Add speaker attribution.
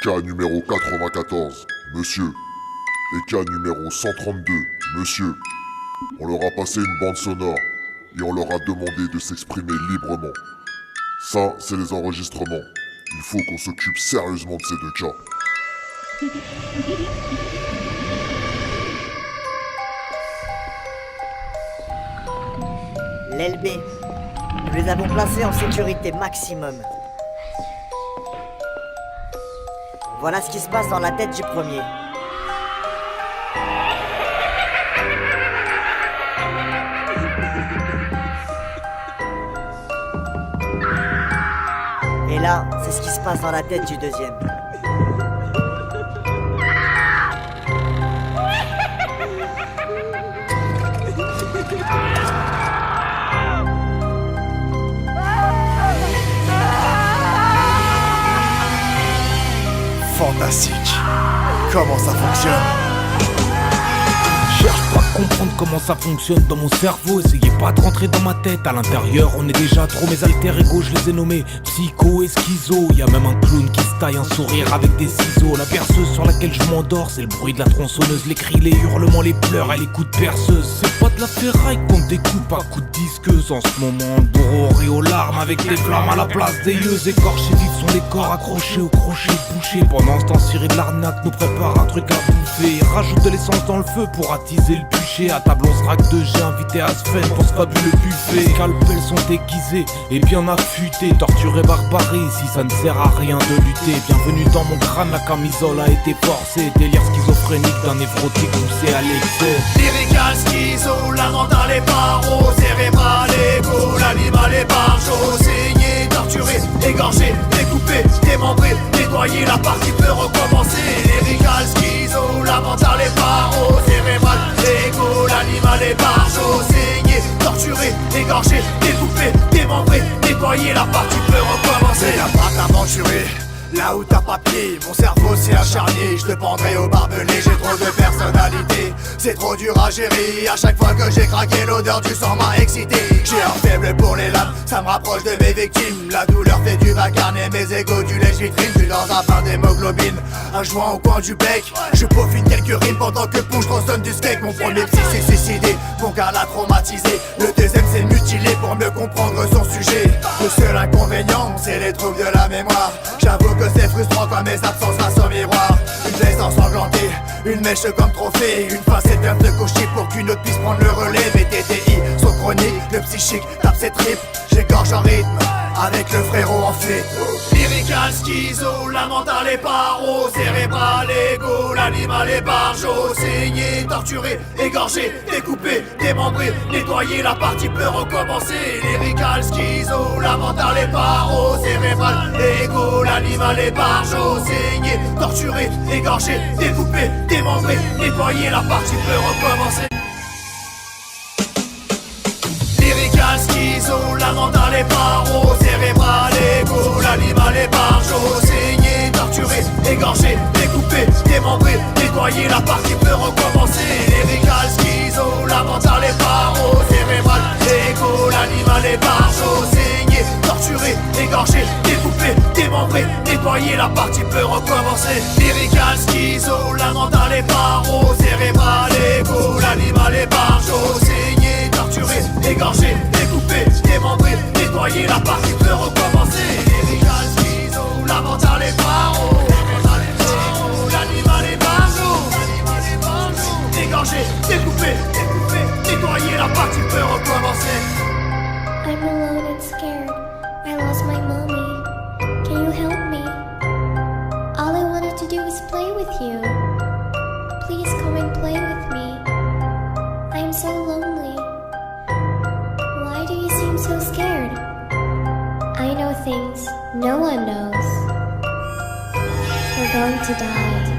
Speaker 1: Cas numéro 94, monsieur. Et cas numéro 132, monsieur. On leur a passé une bande sonore et on leur a demandé de s'exprimer librement. Ça, c'est les enregistrements. Il faut qu'on s'occupe sérieusement de ces deux cas.
Speaker 2: L'LB, nous les avons placés en sécurité maximum. Voilà ce qui se passe dans la tête du premier. Et là, c'est ce qui se passe dans la tête du deuxième.
Speaker 3: Fantastique. Comment ça fonctionne?
Speaker 4: Cherche pas à comprendre comment ça fonctionne dans mon cerveau. Essayez pas de rentrer dans ma tête. À l'intérieur on est déjà trop. Mes alter ego je les ai nommés psycho et schizo. Y'a même un clown qui se taille un sourire avec des ciseaux. La perceuse sur laquelle je m'endors, c'est le bruit de la tronçonneuse. Les cris, les hurlements, les pleurs et les coups de perceuse. C'est pas de la ferraille qu'on découpe à coups de disqueuse. En ce moment le bourreau rit aux larmes avec des flammes à la place des yeux. Écorchés vifs sont les corps accrochés au crochet bouché. Pendant ce temps Cyril Larnac nous prépare un truc à bouffer. Rajoute de l'essence dans le feu pour attiser le bûcher. À table on se raque de j'ai invité Asfen pour ce fabuleux buffet. Les scalpels sont aiguisés et bien affûtés. Torturés, barbarie, si ça ne sert à rien de lutter. Bienvenue dans mon crâne, la camisole a été forcée. Délire schizophrénique d'un névrotique poussé à l'excès.
Speaker 3: Lyrical schizo, la mentale est paro. Cérébral, égo, l'animal est barjo. Saigné, torturé, égorgé, découpé, démembré, nettoyé, la partie peut recommencer. Lyrical schizo, la mentale est paro. Cérébral, égo, l'animal est barjo. Saigné, torturé, égorgé, découpé, démembré, nettoyé, la partie peut recommencer. Y'a pas d'aventuré là où t'as pas pied, mon cerveau s'est acharné. Je te pendrai au barbelé, j'ai trop de personnalité. C'est trop dur à gérer, à chaque fois que j'ai craqué, l'odeur du sang m'a excité. J'ai un faible pour les lames, ça me rapproche de mes victimes. La douleur fait du vacarme et mes égos du lèche-vitrine. J'suis dans un pain d'hémoglobine, un joint au coin du bec. Je peaufine quelques rimes pendant que Pouche ressonne du steak. Mon premier psy s'est suicidé, mon gars l'a traumatisé. Le deuxième s'est mutilé pour mieux comprendre son sujet. Le seul inconvénient, c'est les troubles de la mémoire. J'avoue que c'est frustrant quand mes absences face au miroir. Une blesse ensanglantée, une mèche comme trophée. Une facette bien de coucher pour qu'une autre puisse prendre le relais. Mes TTI sont chroniques, le psychique tape ses tripes. J'égorge en rythme, avec le frérot en fuite. Lyrical schizo, la mentale est paro. Cérébral, égo, l'animal est barjo. Saigné, torturé, égorgé, découpé, démembré, nettoyé, la partie peut recommencer. Lyrical schizo, la mentale est paro. Cérébral, égo, l'animal est barjo. Saigné, torturé, égorgé, découpé, démembré, nettoyé, la partie peut recommencer. Lyrical schizo, la mentale est paro. Cérébral, égo, l'animal est barjo. Saigné, torturé, égorgé, découpé, démembré, nettoyé, la partie peut recommencer. Lyrical schizo, la mentale est paro. Cérébral, égo, l'animal est barjo. Saigné, torturé, égorgé, découpé, démembré, nettoyé, la partie peut recommencer. Lyrical schizo, la mentale est paro. Cérébral, égo, l'animal est barjo. Saigné, torturé, égorgé, découpé, démembré, nettoyé, la partie peut recommencer. Lyrical schizo, la mentale est paro. L'animal est barjo. Égorgé, découpé, nettoyé, la partie peut recommencer.
Speaker 5: I'm alone and scared. I lost my mommy. Can you help me? All I wanted to do was play with you. Please come and play with me. I'm so lonely. Why do you seem so scared? I know things no one knows. We're going to die.